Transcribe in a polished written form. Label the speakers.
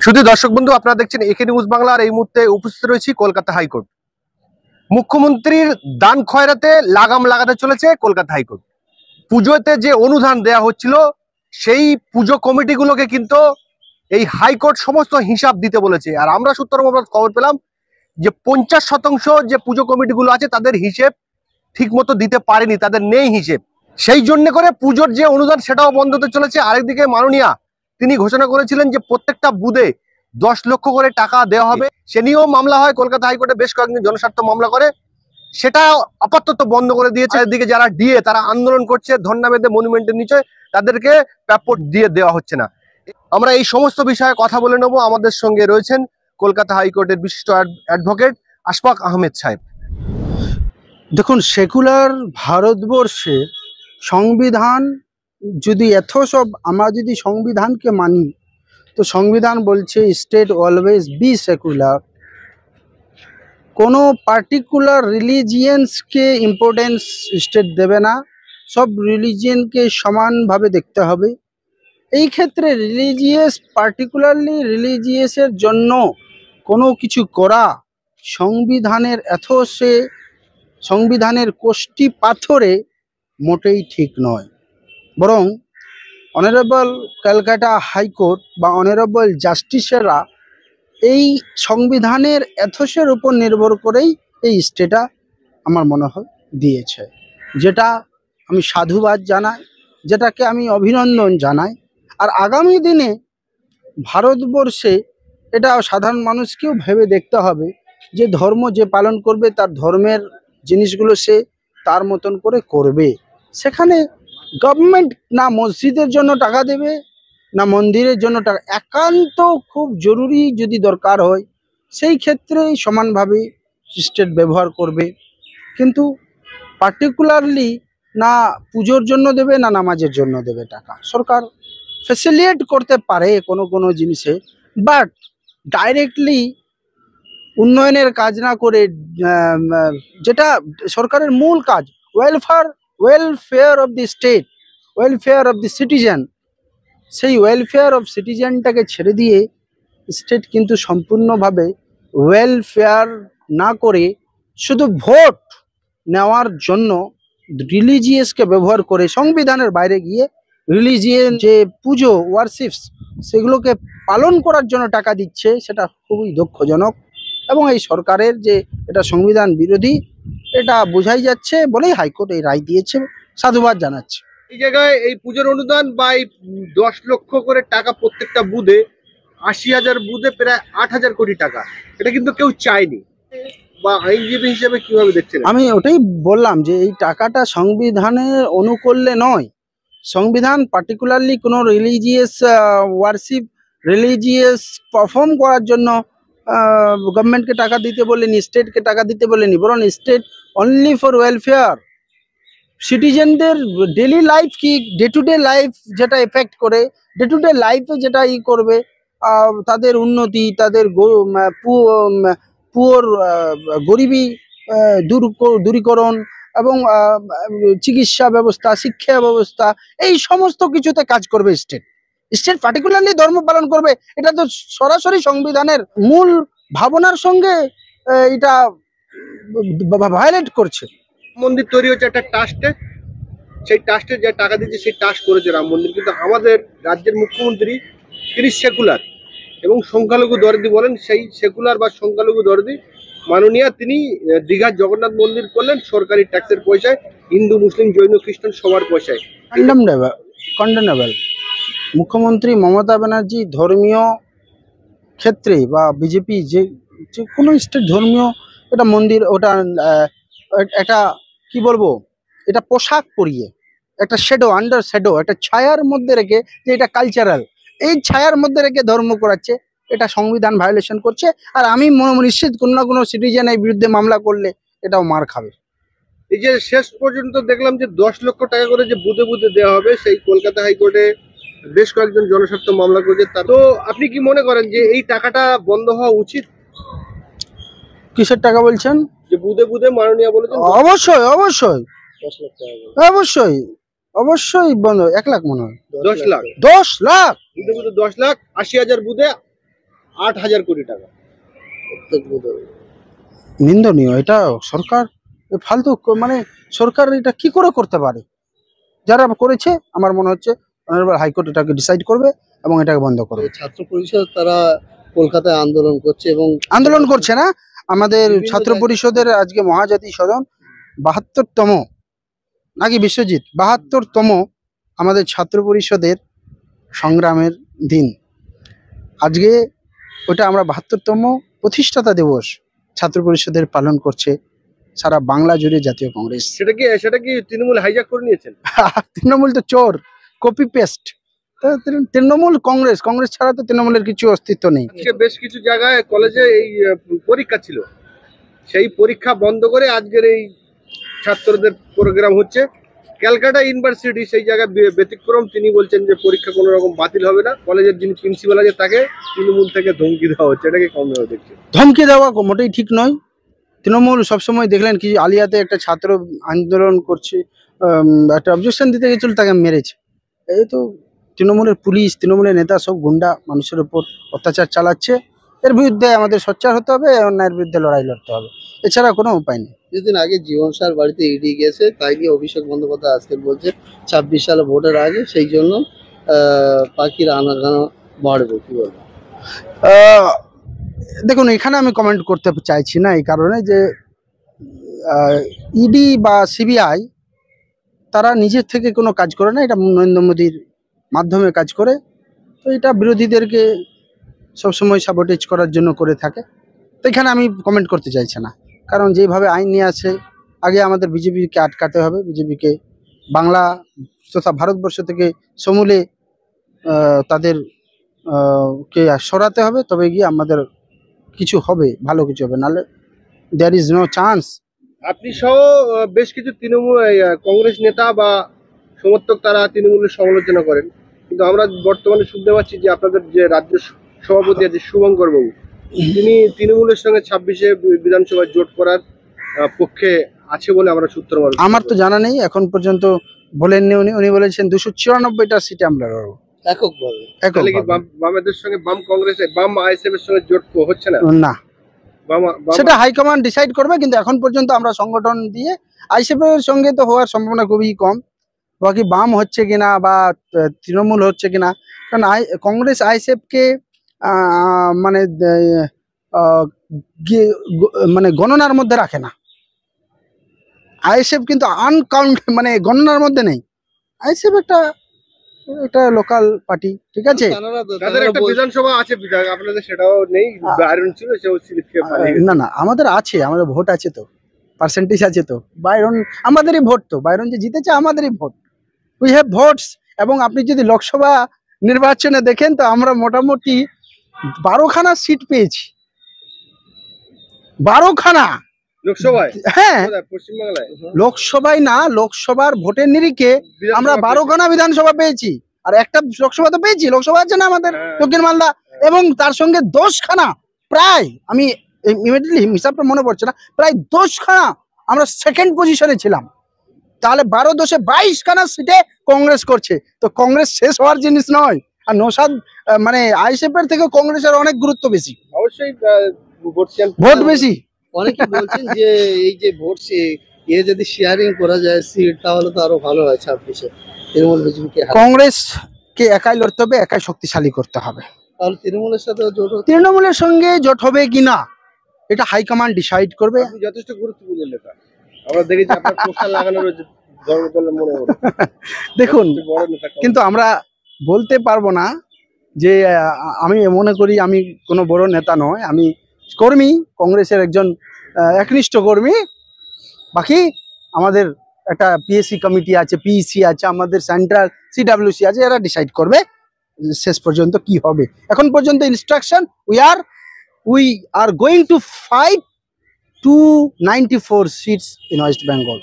Speaker 1: শুধু দর্শক বন্ধু, আপনারা দেখছেন একে নিউজ বাংলা। আর এই মুহূর্তে উপস্থিত রয়েছি কলকাতা হাইকোর্ট। মুখ্যমন্ত্রীর দান খয়রাতে লাগাম লাগাতে চলেছে কলকাতা হাইকোর্ট। পুজোতে যে অনুদান দেয়া হচ্ছিল সেই পুজো কমিটিগুলোকে কিন্তু এই হাইকোর্ট সমস্ত হিসাব দিতে বলেছে। আর আমরা সূত্র খবর পেলাম যে 50% যে পুজো কমিটিগুলো আছে তাদের হিসেব ঠিক মতো দিতে পারেনি, তাদের নেই হিসেব। সেই জন্য করে পুজোর যে অনুদান সেটাও বন্ধ হতে চলেছে। আরেকদিকে মাননীয়া তিনি ঘোষণা করেছিলেন যে প্রত্যেকটা বুথে 10 লক্ষ করে টাকা দেওয়া হবে। সে নিয়েও মামলা হয় কলকাতা হাইকোর্টে, বেশ কয়েকজন জনস্বার্থ মামলা করে, সেটা আপাতত বন্ধ করে দিয়েছে। এদিকে যারা ডিএ তারা আন্দোলন করছে ধর্ণা বেঁধে মনুমেন্টের নিচে, তাদেরকে প্রাপ্য দিয়ে দেওয়া হচ্ছে না। আমরা এই সমস্ত বিষয়ে কথা বলে নেব। আমাদের সঙ্গে রয়েছেন কলকাতা হাইকোর্টের বিশিষ্ট অ্যাডভোকেট আশফাক আহমেদ সাহেব।
Speaker 2: দেখুন, সেকুলার ভারতবর্ষে সংবিধান যদি সব আমরা যদি সংবিধানকে মানি, তো সংবিধান বলছে স্টেট অলওয়েজ বি সেকুলার। কোনো পার্টিকুলার রিলিজিয়ান্সকে ইম্পর্টেন্স স্টেট দেবে না, সব রিলিজিয়ানকে সমানভাবে দেখতে হবে। এই ক্ষেত্রে পার্টিকুলারলি রিলিজিয়াসের জন্য কোনো কিছু করা সংবিধানের সংবিধানের কোষ্ঠী পাথরে মোটেই ঠিক নয়। বরং অনারেবল ক্যালকাটা হাইকোর্ট বা অনারেবল জাস্টিসেরা এই সংবিধানের এথোসের উপর নির্ভর করেই এই স্টেটা আমার মনে হয় দিয়েছে, যেটা আমি সাধুবাদ জানাই, যেটাকে আমি অভিনন্দন জানাই। আর আগামী দিনে ভারতবর্ষে এটা সাধারণ মানুষকেও ভেবে দেখতে হবে যে ধর্ম যে পালন করবে তার ধর্মের জিনিসগুলো সে তার মতন করে করবে। সেখানে গভর্নমেন্ট না মসজিদের জন্য টাকা দেবে না মন্দিরের জন্য টাকা, একান্ত খুব জরুরি যদি দরকার হয় সেই ক্ষেত্রে সমানভাবে স্টেট ব্যবহার করবে। কিন্তু পার্টিকুলারলি না পুজোর জন্য দেবে না নামাজের জন্য দেবে টাকা। সরকার ফ্যাসিলিটেট করতে পারে কোনো কোনো জিনিসে, বাট ডাইরেক্টলি উন্নয়নের কাজ না করে, যেটা সরকারের মূল কাজ, welfare of the state, welfare of the citizen, সেই ওয়েলফেয়ার অফ সিটিজেনটাকে ছেড়ে দিয়ে স্টেট কিন্তু সম্পূর্ণভাবে ওয়েলফেয়ার না করে শুধু ভোট নেওয়ার জন্য রিলিজিয়াসকে ব্যবহার করে সংবিধানের বাইরে গিয়ে রিলিজিয়ান যে পুজো ওয়ারশিপস সেগুলোকে পালন করার জন্য টাকা দিচ্ছে, সেটা খুবই দুঃখজনক। এবং এই সরকারের যে এটা সংবিধান বিরোধী এটা বোঝাই যাচ্ছে বলেই হাইকোর্ট এই রায় দিয়েছে, সাধুবাদ জানাচ্ছে।
Speaker 1: এই জায়গায় এই পুজোর অনুদান বা এই 10 লক্ষ করে টাকা প্রত্যেকটা বুথে, 80,000 বুথে প্রায় 8,000 কোটি টাকা, এটা কিন্তু কেউ চায়নি। বা আইনজীবী হিসেবে কিভাবে দেখছেন?
Speaker 2: আমি ওটাই বললাম যে এই টাকাটা সংবিধানের অনুকূলে নয়। সংবিধান পার্টিকুলারলি কোনো রিলিজিয়াস ওয়ারশিপ, রিলিজিয়াস পারফর্ম করার জন্য গভর্নমেন্টকে টাকা দিতে বলেনি, স্টেটকে টাকা দিতে বলেনি, বরং স্টেট অনলি ফর ওয়েলফেয়ার। সিটিজেনদের ডেলি লাইফ কি, ডে টু ডে লাইফ যেটা এফেক্ট করে, ডে টু ডে লাইফে যেটা করবে, তাদের উন্নতি, তাদের পুয়োর গরিবী দূরীকরণ এবং চিকিৎসা ব্যবস্থা, শিক্ষা ব্যবস্থা, এই সমস্ত কিছুতে কাজ করবে স্টেট। স্টেট পার্টিকুলারলি ধর্ম পালন করবে, এটা তো সরাসরি সংবিধানের মূল ভাবনার সঙ্গে এটা ভায়োলেট করছে।
Speaker 1: মন্দির তৈরি হচ্ছে একটা ট্রাস্টে, সেই ট্রাস্টে যে টাকা দিচ্ছে সেই ট্রাস্ট করেছে রাম মন্দির। কিন্তু আমাদের রাজ্যের মুখ্যমন্ত্রী তিনি সেকুলার এবং সংখ্যালঘু দরদি বলেন, সেই সেকুলার বা সংখ্যালঘু দরদি মাননীয়া তিনি দীঘার জগন্নাথ মন্দির করলেন সরকারি ট্যাক্সের পয়সায়, হিন্দু মুসলিম জৈন খ্রিস্টান সবার পয়সায়।
Speaker 2: কন্ডেনেবল। মুখ্যমন্ত্রী মমতা ব্যানার্জি ধর্মীয় ক্ষেত্রে বা বিজেপি যে কোনো স্টেট ধর্মীয় এটা মন্দির, ওটা একটা কি বলবো, এটা পোশাক পরিয়ে একটা আন্ডার শ্যাডো, একটা ছায়ার মধ্যে রেখে যে এটা কালচারাল, এই ছায়ার মধ্যে রেখে ধর্ম করাচ্ছে, এটা সংবিধান ভায়োলেশন করছে। আর আমি নিশ্চিত কোনো না কোনো সিটিজেন এই বিরুদ্ধে মামলা করলে এটাও মার খাবে।
Speaker 1: এই যে শেষ পর্যন্ত দেখলাম যে 10 লক্ষ টাকা করে যে বুথে বুথে দেওয়া হবে, সেই কলকাতা হাইকোর্টে বেশ কয়েকজন জনস্বার্থ মামলা করেছে। তো আপনি কি মনে করেন যে এই টাকাটা বন্ধ হওয়া উচিত?
Speaker 2: কিসের টাকা বলছেন?
Speaker 1: যে বুথে বুথে মাননীয় বলেছেন।
Speaker 2: অবশ্যই অবশ্যই
Speaker 1: 10 লক্ষ টাকা,
Speaker 2: অবশ্যই অবশ্যই বন্ধ। 1 লাখ মনে হয়,
Speaker 1: 10 লাখ
Speaker 2: 10 লাখ।
Speaker 1: 10 লাখ 80,000 বুধে 8,000 কোটি টাকা।
Speaker 2: নিন্দনীয় এটা। সরকার ফালতু মানে সরকার এটা কি করে করতে পারে? যারা করেছে আমার মনে হচ্ছে অনারেবল হাইকোর্ট এটাকে ডিসাইড করবে এবং এটাকে বন্ধ করবে।
Speaker 3: ছাত্র পরিষদ তারা কলকাতায় আন্দোলন করছে এবং
Speaker 2: আন্দোলন করছে না, আমাদের ছাত্র পরিষদের আজকে মহাজাতি সদন 72তম নাকি বিশ্বজিৎ 72তম আমাদের ছাত্র পরিষদের সংগ্রামের দিন আজকে। ওটা আমরা 72তম প্রতিষ্ঠাতা দিবস ছাত্র পরিষদের পালন করছে সারা বাংলা জুড়ে জাতীয় কংগ্রেস।
Speaker 1: সেটা কি তৃণমূল হাইজ্যাক করে নিয়েছেন?
Speaker 2: তৃণমূল তো চোর, কপি পেস্ট। তৃণমূল কংগ্রেস, কংগ্রেস ছাড়া তো তৃণমূলের কিছু অস্তিত্ব নেই।
Speaker 1: আজকে বেশ কিছু জায়গায় কলেজে এই পরীক্ষা ছিল, সেই পরীক্ষা বন্ধ করে আজকের এই ছাত্রদের প্রোগ্রাম হচ্ছে। ক্যালকাটা ইউনিভার্সিটি সেই জায়গায় ব্যতিক্রম, তিনি বলছেন যে পরীক্ষা কোনো রকম বাতিল হবে না। কলেজের যিনি প্রিন্সিপাল আছে তাকে তৃণমূল থেকে ধমকি দেওয়া হচ্ছে, এটাকে কম দেওয়া দেখছে।
Speaker 2: ধমকি দেওয়া মোটেই ঠিক নয়। তৃণমূল সবসময় দেখলেন কি আলিয়াতে একটা ছাত্র আন্দোলন করছে, একটা অবজেকশন দিতে গেছিল, তাকে মেরেছে। এই তো তৃণমূলের পুলিশ, তৃণমূলের নেতা সব গুন্ডা মানুষের উপর অত্যাচার চালাচ্ছে। এর বিরুদ্ধে আমাদের সোচ্চার হতে হবে, অন্যায়ের বিরুদ্ধে লড়াই লড়তে হবে, এছাড়া কোনো উপায় নেই।
Speaker 3: কিছুদিন আগে জীবন স্যার বাড়িতে ইডি গেছে, তাই নিয়ে অভিষেক বন্দ্যোপাধ্যায় আজকে বলছে 26 সালে ভোটের আগে সেই জন্য পাখির আনাগানা বাড়বে। কি বলবো?
Speaker 2: দেখুন, এখানে আমি কমেন্ট করতে চাইছি না এই কারণে যে ইডি বা সিবিআই তারা নিজের থেকে কোনো কাজ করে না, এটা নরেন্দ্র মোদীর মাধ্যমে কাজ করে। তো এটা বিরোধীদেরকে সবসময় সাবোটেজ করার জন্য করে থাকে। তো এখানে আমি কমেন্ট করতে চাইছি না, কারণ যেভাবে আইন নিয়ে আসে আগে আমাদের বিজেপিকে আটকাতে হবে, বিজেপিকে বাংলা তথা ভারতবর্ষ থেকে সমূলে তাদের কে সরাতে হবে, তবে গিয়ে আমাদের কিছু হবে, ভালো কিছু হবে, নাহলে দেয়ার ইজ নো চান্স।
Speaker 1: আপনি সহ বেশ কিছু তৃণমূল কংগ্রেস নেতা বা সমর্থক তারা তৃণমূলের সমালোচনা করেন, কিন্তু আমরা বর্তমানে শুনতে পাচ্ছি যে আপনাদের যে রাজ্য সভাপতি আছে শুভঙ্কর বাবু, তিনি তৃণমূলের সঙ্গে 26-এ বিধানসভায় জোট করার পক্ষে আছে বলে আমরা সূত্র মারফত।
Speaker 2: আমার তো জানা নেই, এখন পর্যন্ত বলেননি উনি। উনি বলেছেন 294টা সিটে আমরা লড়বো
Speaker 3: এককভাবে।
Speaker 1: তাহলে কি
Speaker 2: এককভাবে।
Speaker 1: বামেদের সঙ্গে বাম কংগ্রেসে বাম আইএসএফ এর সঙ্গে জোট হচ্ছে না?
Speaker 2: না,
Speaker 1: বাম- বাম-
Speaker 2: সেটা হাইকমান্ড ডিসাইড করবে, কিন্তু এখন পর্যন্ত আমরা সংগঠন দিয়ে আইএসএফ এর সঙ্গে তো হওয়ার সম্ভাবনা খুবই কম। বাকি বাম হচ্ছে কিনা বা তৃণমূল হচ্ছে কিনা, কারণ কংগ্রেস আইএসএফকে মানে মানে গণনার মধ্যে রাখে না। আইএসএফ কিন্তু আনকাউন্ট মানে গণনার মধ্যে নেই। আইএসএফ একটা লোকাল পার্টি, ঠিক আছে।
Speaker 1: তাদের একটা বিধানসভা আছে, বিধায়ক আপনাদের সেটাও নেই, বাইরন ছিল সেও স্লিপ খেয়ে পালিয়ে গেছে।
Speaker 2: না না, আমাদের আছে, আমাদের ভোট আছে তো, পার্সেন্টেজ আছে তো। বাইরন আমাদেরই ভোট, তো বাইরন যে জিতেছে আমাদেরই ভোট, উই হ্যাভ ভোটস। এবং আপনি যদি লোকসভা নির্বাচনে দেখেন তো আমরা মোটামুটি 12খানা সিট পেয়েছি, 12খানা
Speaker 1: লোকসভায়।
Speaker 2: হ্যাঁ,
Speaker 1: কোথায়? পশ্চিমবাংলায়
Speaker 2: লোকসভায় না, লোকসভার ভোটের নিরিখে আমরা 12খানা বিধানসভা পেয়েছি, আর একটা লোকসভা তো পেয়েছি। লোকসভা আছে না আমাদের
Speaker 1: হ্যাঁ।
Speaker 2: দক্ষিণ মালদা, এবং তার সঙ্গে 10খানা, প্রায় আমি ইমিডিয়েটলি হিসাবটা মনে পড়ছে না, প্রায় 10খানা আমরা সেকেন্ড পজিশনে ছিলাম। তাহলে 12-10-এ 22খানা সিটে কংগ্রেস করছে। তো কংগ্রেস শেষ হওয়ার জিনিস নয়। আর নৌসাদ মানে আইএসএফ এর থেকে কংগ্রেসের অনেক গুরুত্ব বেশি,
Speaker 1: অবশ্যই
Speaker 2: ভোট বেশি।
Speaker 3: অনেকে বলছেন যে এই যে ভোট যদি শেয়ারিং করা যায় সিট, তাহলে তো আরো ভালো হয় 26-এ তৃণমূল বিজেপিকে।
Speaker 2: কংগ্রেসকে একাই লড়তে হবে, একাই শক্তিশালী করতে হবে।
Speaker 3: তাহলে তৃণমূলের সাথে জোট হতে
Speaker 2: তৃণমূলের সঙ্গে জোট হবে কিনা এটা হাইকমান্ড ডিসাইড করবে।
Speaker 1: আপনি যথেষ্ট গুরুত্বপূর্ণ নেতা, আমরা দেখেছি আপনার পোস্টার লাগানো রয়েছে ধর্মতলার মনে হয়।
Speaker 2: দেখুন,
Speaker 1: বড় নেতা
Speaker 2: কিন্তু আমরা বলতে পারবো না যে আমি মনে করি আমি কোনো বড় নেতা নয়, আমি কর্মী, কংগ্রেসের একজন একনিষ্ঠ কর্মী। বাকি আমাদের একটা পিএসসি কমিটি আছে, পিইসি আছে, আমাদের সেন্ট্রাল সিডব্লিউসি আছে, এরা ডিসাইড করবে শেষ পর্যন্ত কি হবে। এখন পর্যন্ত instruction we are going to fight 294 seats in West Bengal.